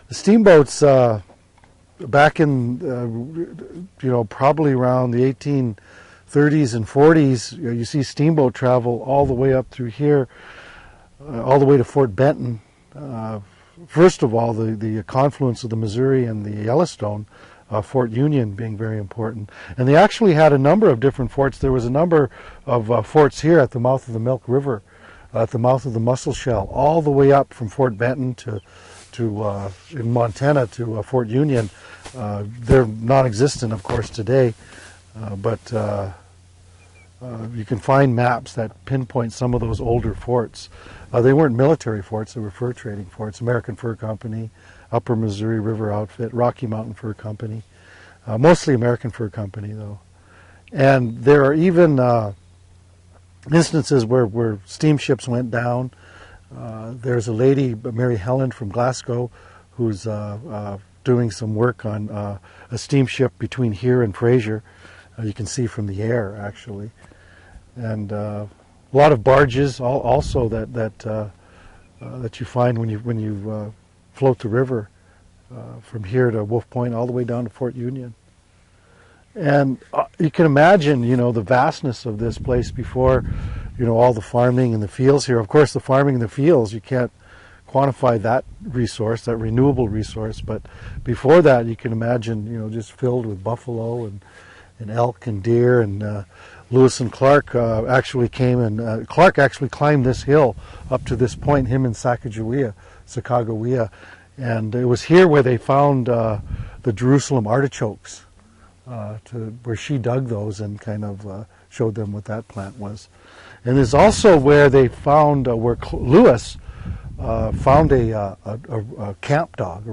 The steamboats back in, probably around the 1830s and 40s, you see steamboat travel all the way up through here, all the way to Fort Benton. First of all, the confluence of the Missouri and the Yellowstone, Fort Union being very important. And they actually had a number of different forts. There was a number of forts here at the mouth of the Milk River, at the mouth of the Musselshell, all the way up from Fort Benton to in Montana to Fort Union. They're non-existent, of course, today, but you can find maps that pinpoint some of those older forts. They weren't military forts, they were fur trading forts. American Fur Company, Upper Missouri River Outfit, Rocky Mountain Fur Company, mostly American Fur Company, though. And there are even instances where steamships went down. There's a lady, Mary Helen from Glasgow, who's doing some work on a steamship between here and Fraser. You can see from the air, actually. And a lot of barges also that you find when you float the river from here to Wolf Point all the way down to Fort Union. And you can imagine, the vastness of this place before, all the farming and the fields here. Of course, the farming and the fields, you can't quantify that resource, that renewable resource. But before that, you can imagine, just filled with buffalo and elk and deer. And Lewis and Clark actually came and Clark actually climbed this hill up to this point, him and Sacagawea. And it was here where they found the Jerusalem artichokes. Where she dug those and kind of showed them what that plant was. And there's also where they found, where Lewis found a camp dog,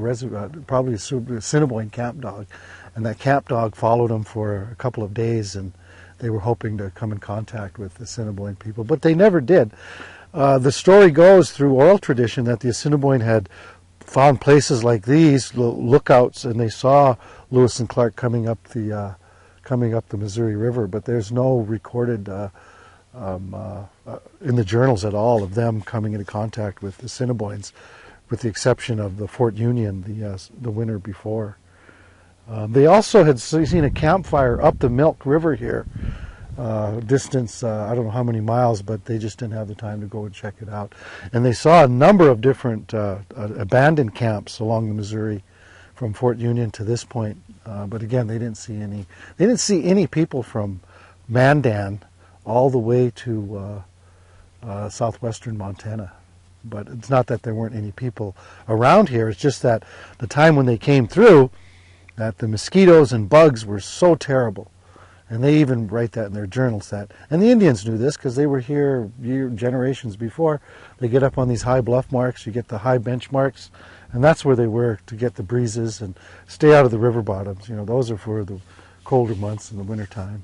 probably a Assiniboine camp dog. And that camp dog followed him for a couple of days, and they were hoping to come in contact with the Assiniboine people, but they never did. The story goes through oral tradition that the Assiniboine had found places like these, lookouts, and they saw Lewis and Clark coming up the Missouri River, but there's no recorded in the journals at all of them coming into contact with the Assiniboines, with the exception of the Fort Union the winter before. They also had seen a campfire up the Milk River here, distance, I don't know how many miles, but they just didn't have the time to go and check it out. And they saw a number of different abandoned camps along the Missouri from Fort Union to this point. But again, they didn't see any. They didn't see any people from Mandan all the way to southwestern Montana. But it's not that there weren't any people around here. It's just that the time when they came through, that the mosquitoes and bugs were so terrible. And they even write that in their journals. And the Indians knew this because they were here generations before. They get up on these high bluff marks, you get the high bench marks, and that's where they were to get the breezes and stay out of the river bottoms. Those are for the colder months in the wintertime.